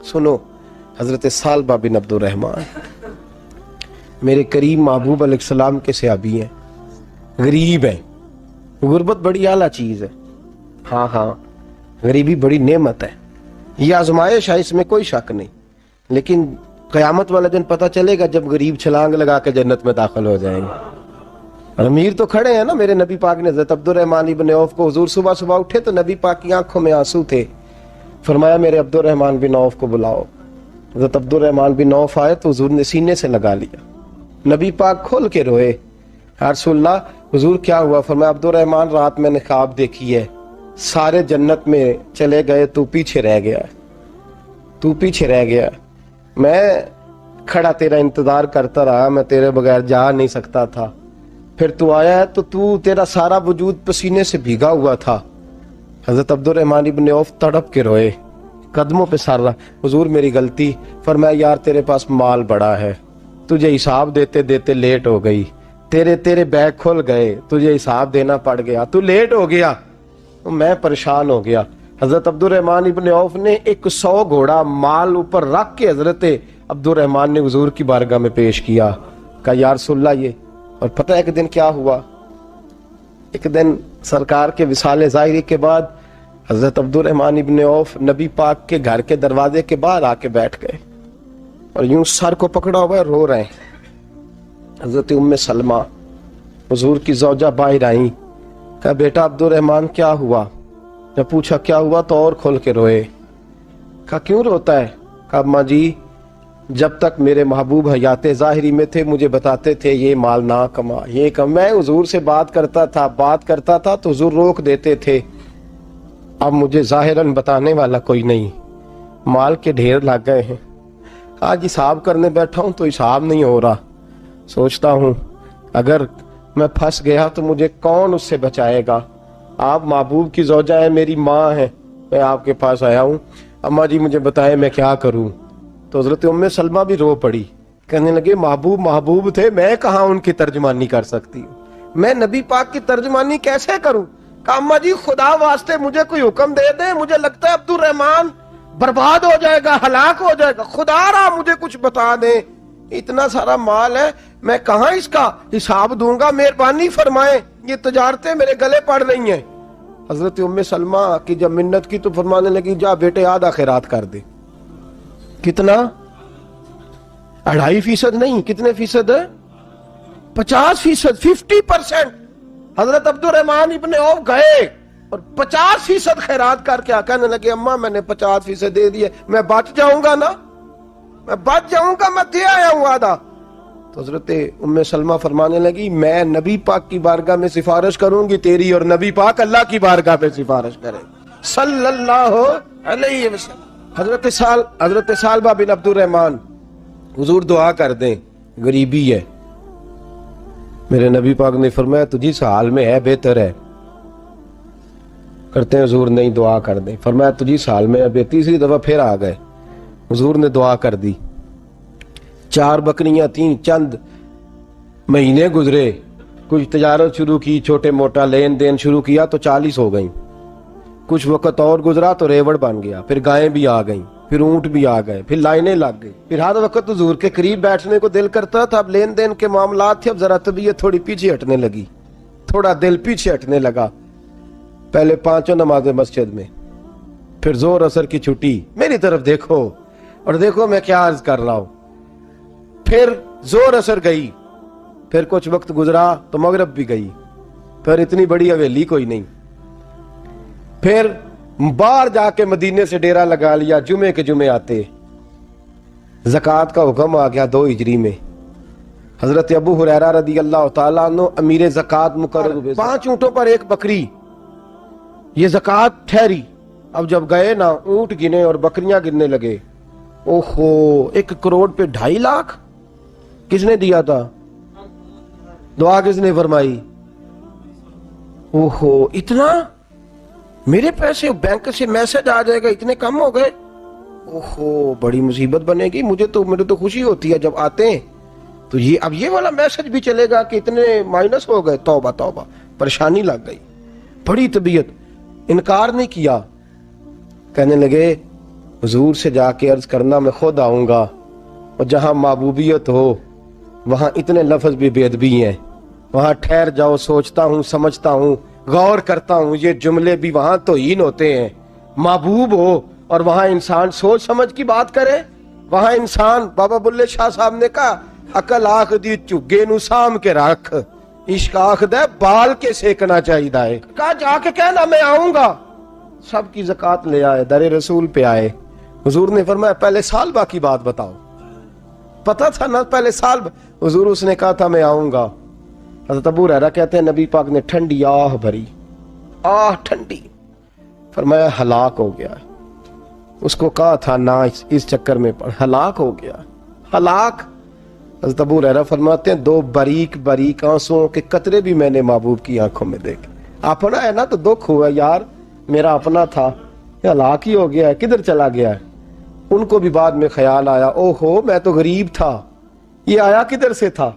सुनो, हजरत सालबा बिन अब्दुर्रहमान मेरे करीम महबूब अलैहिस्सलाम के सहाबी हैं, गरीब हैं। गुर्बत बड़ी आला चीज है। हाँ हाँ, गरीबी बड़ी नेमत है, ये आजमाइश है, इसमें कोई शक नहीं। लेकिन क़यामत वाला दिन पता चलेगा जब गरीब छलांग लगा के जन्नत में दाखिल हो जाएंगे। और अमीर तो खड़े हैं ना। मेरे नबी पाक ने हज़रत अब्दुर्रहमान इब्न औफ को, हुजूर सुबह सुबह उठे तो नबी पाक की आंखों में आंसू थे। फरमाया मेरे अब्दुर्रहमान बिन औफ को बुलाओ। हज़रत अब्दुर्रहमान बिन औफ आए तो हुजूर ने सीने से लगा लिया। नबी पाक खोल के रोए, या रसूलल्लाह हुजूर क्या हुआ? फरमाया अब्दुर्रहमान रात मैंने ख्वाब देखी है, सारे जन्नत में चले गए, तू पीछे रह गया, तू पीछे रह गया। मैं खड़ा तेरा इंतजार करता रहा, मैं तेरे बगैर जा नहीं सकता था। फिर तू आया है तो तू, तेरा सारा वजूद पसीने से भीगा हुआ था। हजरत अब्दुर्रहमान इब्न औफ तड़प के रोए, कदमों पे सर रहा, हुजूर मेरी गलती। फरमाया यार तेरे पास माल बड़ा है, तुझे हिसाब देते देते लेट हो गई, तेरे बैग खुल गए, तुझे हिसाब देना पड़ गया, तू लेट हो गया, तो मैं परेशान हो गया। हजरत अब्दुर्रहमान इब्न औफ ने 100 घोड़ा माल ऊपर रख के हजरत अब्दुर्रहमान ने हुजूर की बारगाह में पेश किया। कहा या रसूलल्लाह ये। और पता है एक दिन क्या हुआ? एक दिन सरकार के विसाले ज़ाहिरी के बाद हजरत अब्दुर्रहमान इब्न औफ नबी पाक के घर के दरवाजे के बाहर आके बैठ गए और यूं सर को पकड़ा हुआ रो रहे हैं। हजरत उम्मे सलमा हुजूर की ज़ौजा बाहर आई। कहा बेटा अब्दुर्रहमान क्या हुआ? जब पूछा क्या हुआ तो और खोल के रोए। कहा क्यों रोता है? कहा अम्मा जी जब तक मेरे महबूब हयात ज़ाहिरी में थे मुझे बताते थे ये माल ना कमा, ये कम। मैं हुजूर से बात करता था तो हुजूर रोक देते थे। अब मुझे ज़ाहिरन बताने वाला कोई नहीं, माल के ढेर लग गए हैं। आज हिसाब करने बैठा हूं तो हिसाब नहीं हो रहा। सोचता हूं अगर मैं फंस गया तो मुझे कौन उससे बचाएगा? आप महबूब की ज़ौजा है, मेरी माँ है, मैं आपके पास आया हूँ, अम्मा जी मुझे बताएं मैं क्या करूँ? तो हजरत उम्मे सलमा भी रो पड़ी, कहने लगे महबूब महबूब थे, मैं कहाँ उनकी तर्जमानी कर सकती हूँ, मैं नबी पाक की तर्जमानी कैसे करूँ? कहा अम्मा जी खुदा वास्ते मुझे कोई हुक्म दे दे, मुझे लगता है अब्दुर्रहमान बर्बाद हो जाएगा, हलाक हो जाएगा, खुदा रहा मुझे कुछ बता दे, इतना सारा माल है, मैं कहाँ इसका हिसाब दूंगा, मेहरबानी फरमाए, ये तजारतें मेरे गले पड़ रही हैं। हजरत उम्मे सलमा की जब मिन्नत की तो फरमाने लगी जा बेटे आधा खैरात कर दे। कितना? 2.5% नहीं, कितने फीसद है? 50%, 50%। हजरत अब्दुर्रहमान इब्ने औफ गए और 50% खैरात करके कहने लगे अम्मा मैंने 50% दे दिए, मैं बच जाऊंगा ना, मैं बच जाऊंगा, मैं दे आया हूं आधा। तो हजरत उम्मे सलमा फरमाने लगी मैं नबी पाक की बारगाह में सिफारिश करूंगी तेरी, और नबी पाक अल्लाह की बारगाह में सिफारिश करें सल्लल्लाहु अलैहि वसल्लम। हजरत सालबा बिन अब्दुर्रहमान, हुजूर दुआ कर दें, गरीबी है। मेरे नबी पाक ने फरमाया तू जिस हाल में है बेहतर है। करते हैं हुजूर नहीं दुआ कर दें। फरमाया तू जिस हाल में है। तीसरी दफा फिर आ गए, हुजूर ने दुआ कर दी। 4 बकरियां थीं, चंद महीने गुजरे, कुछ तजारत शुरू की, छोटे मोटा लेन देन शुरू किया तो 40 हो गई। कुछ वक्त और गुजरा तो रेवड़ बन गया, फिर गायें भी आ गईं, फिर ऊंट भी आ गए, फिर लाइनें लग गई, फिर हर वक्त हुजूर के करीब बैठने को दिल करता था। अब लेन देन के मामलात थे, अब जरा तबीयत थोड़ी पीछे हटने लगी, थोड़ा दिल पीछे हटने लगा। पहले 5 नमाजें मस्जिद में, फिर जोर असर की छुट्टी, मेरी तरफ देखो और देखो मैं क्या अर्ज कर रहा हूं। फिर जोर असर गई, फिर कुछ वक्त गुजरा तो मगरब भी गई, फिर इतनी बड़ी हवेली कोई नहीं। फिर बाहर जाके मदीने से डेरा लगा लिया, जुमे के जुमे आते। ज़कात का हुक्म आ गया 2 हिजरी में। हजरत अबू हुरैरा रदी अल्लाह तआला अन्हु अमीर ज़कात मुकर्रर हुए। 5 ऊंटों पर 1 बकरी, ये ज़कात ठहरी। अब जब गए ना, ऊंट गिने और बकरियां गिनने लगे। ओहो, 1 करोड़ पे 2.5 लाख किसने दिया था? दुआ किसने फरमाई? ओहो, इतना मेरे पैसे बैंक से मैसेज आ जाएगा, इतने कम हो गए, ओहो बड़ी मुसीबत बनेगी। मेरे तो खुशी होती है जब आते हैं तो ये अब ये वाला मैसेज भी चलेगा कि इतने माइनस हो गए। तौबा तौबा, परेशानी लग गई, बड़ी तबीयत। इनकार नहीं किया, कहने लगे حضور سے جا کے عرض کرنا میں خود آؤں گا، اور جہاں محبوبیت ہو وہاں اتنے لفظ بھی بے ادبی ہیں، وہاں ٹھہر جاؤ، سوچتا ہوں، سمجھتا ہوں، غور کرتا ہوں، یہ جملے بھی وہاں توہین ہوتے ہیں۔ محبوب ہو اور وہاں انسان سوچ سمجھ کی بات کرے، وہاں انسان، بابا بلے شاہ صاحب نے کہا عقل آخ دی چگے نو سام کے رکھ، عشق آخ دے بال کے سیکنا چاہیے دائے، کہا جا کے کہنا میں آؤں گا۔ سب کی زکوٰۃ لے آئے، در رسول پہ آئے، حضور نے فرمایا پہلے سالبہ کی بات بتاؤ، پتا تھا نا پہلے سال؟ حضور اس نے کہا تھا میں آؤں گا۔ حضرت ابو ہریرہ کہتے ہیں نبی پاک نے ٹھنڈی آہ بھری، آہ ٹھنڈی، فرمایا ہلاک ہو گیا۔ اس کو کہا تھا نہ اس چکر میں پڑ، ہلاک ہو گیا، ہلاک۔ حضرت ابو ہریرہ فرماتے ہیں دو باریک باریک آنسوؤں کے قطرے بھی میں نے محبوب کی آنکھوں میں دیکھے۔ اپنا ہے نا تو دکھ ہوا، یار میرا اپنا تھا، یہ ہلاک ہی ہو گیا ہے، کدھر چلا گیا ہے؟ ان کو بھی بعد میں خیال آیا، او ہو میں تو غریب تھا، یہ آیا کدھر سے تھا؟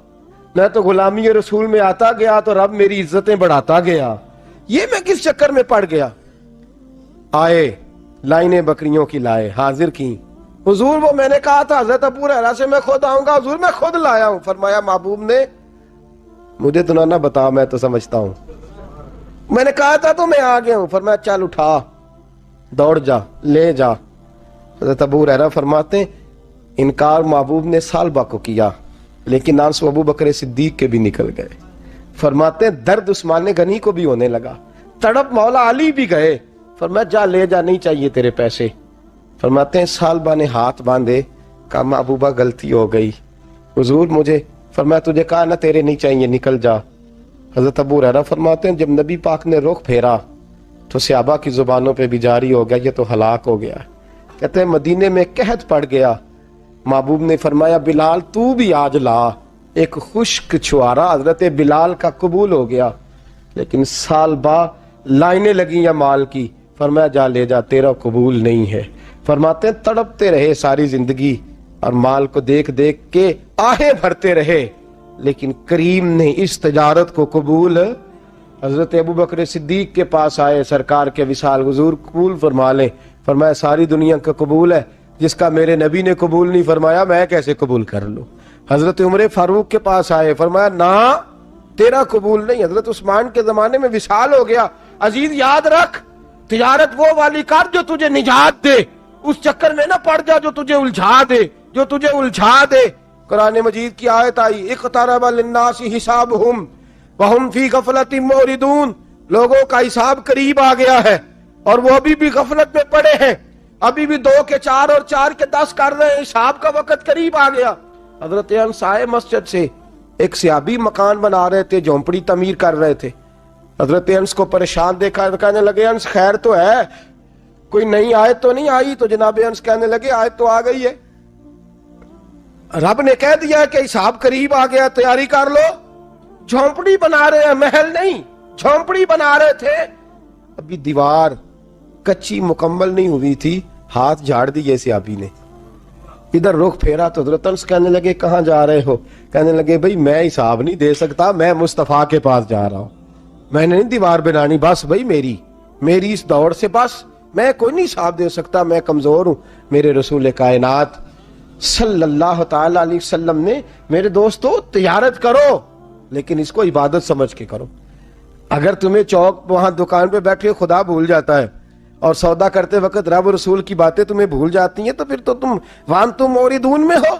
میں تو غلامی رسول میں آتا گیا تو رب میری عزتیں بڑھاتا گیا، یہ میں کس چکر میں پڑ گیا؟ آئے لائنیں بکریوں کی لائے، حاضر کی، حضور وہ میں نے کہا تھا حضرت ابو ہریرہ سے میں خود آؤں گا، حضور میں خود لایا ہوں۔ فرمایا محبوب نے مجھے تو نہ بتا، میں تو سمجھتا ہوں، میں نے کہا تھا تو میں آ گیا ہوں۔ فرمایا چل اٹھا، دوڑ جا، لے جا۔ حضرت ابو ہریرہ فرماتے ہیں انکار محبوب نے سالبہ کو کیا، لیکن آنسو ابو بکر صدیق کے بھی نکل گئے۔ فرماتے ہیں درد عثمان غنی کو بھی ہونے لگا، تڑپ مولا علی بھی گئے۔ فرمایا جا لے جا، نہیں چاہیے تیرے پیسے۔ فرماتے ہیں سالبہ نے ہاتھ باندھے، کہا محبوبہ غلطی ہو گئی، حضور مجھے، فرمایا تجھے کہا نا تیرے نہیں چاہیے، نکل جا۔ حضرت ابو ہریرہ فرماتے ہیں جب نبی پاک نے رخ پھیرا تو صحابہ کی زبانوں پہ بھی جاری ہو گیا یہ تو ہلاک ہو گیا۔ کہتے ہیں مدینے میں قحط پڑ گیا، محبوب نے فرمایا بلال تو بھی آج لا، ایک خشک چھوارا حضرت بلال کا قبول ہو گیا۔ لیکن سال با لائنیں لگی یا مال کی، فرمایا جا لے جا، تیرا قبول نہیں ہے۔ فرماتے ہیں تڑپتے رہے ساری زندگی اور مال کو دیکھ دیکھ کے آہیں بھرتے رہے، لیکن کریم نے اس تجارت کو قبول۔ حضرت ابو بکر صدیق کے پاس آئے، سرکار کے وصال، حضور قبول فرما لیں۔ فرمایا ساری دنیا کا قبول ہے، جس کا میرے نبی نے قبول نہیں فرمایا میں کیسے قبول کر لوں۔ حضرت عمر فاروق کے پاس آئے، فرمایا نہ تیرا قبول نہیں۔ حضرت عثمان کے زمانے میں وصال ہو گیا۔ عزیز یاد رکھ، تجارت وہ والی کر جو تجھے نجات دے، اس چکر میں نہ پڑ جا جو تجھے الجھا دے۔ قرآن مجید کی آیت آئی اقترب للناس حسابہم وہم فی غفلۃ معرضون، لوگوں کا حساب قریب آ گیا ہے اور وہ ابھی بھی غفلت میں پڑے ہیں، ابھی بھی 2 کے 4 اور 4 کے 10 کر رہے ہیں، حساب کا وقت قریب آ گیا۔ حضرت انس آئے مسجد سے، ایک صحابی مکان بنا رہے تھے، جھونپڑی تعمیر کر رہے تھے۔ حضرت انس کو پریشان دیکھا، کہنے لگے انس خیر تو ہے، کوئی نئی آیت تو نہیں آئی؟ تو جناب انس کہنے لگے آیت تو آ گئی ہے، رب نے کہہ دیا کہ حساب قریب آ گیا، تیاری کر لو۔ جھونپڑی بنا رہے ہیں، محل نہیں، جھونپڑی بنا رہے تھے، ابھی دیوار کچی مکمل نہیں ہوئی تھی، ہاتھ جھاڑ دیے صحابی نے۔ ادھر رخ پھیرا تو حضرت انس کہنے لگے کہاں جا رہے ہو؟ کہنے لگے بھئی میں حساب نہیں دے سکتا، میں مصطفیٰ کے پاس جا رہا ہوں، میں نے نہیں دیوار بنانی، بس بھئی میری اس دور سے بس میں کوئی نہیں حساب دے سکتا، میں کمزور ہوں۔ میرے رسول کائنات صلی اللہ تعالی علیہ وسلم نے میرے دوستو تجارت کرو لیکن اس کو عبادت سمجھ کے کرو۔ اگر تمہیں چوک وہاں دکان پہ بیٹھے خدا بھول جاتا ہے اور سودا کرتے وقت رب رسول کی باتیں تمہیں بھول جاتی ہیں تو پھر تو تم وانتم موردون میں ہو۔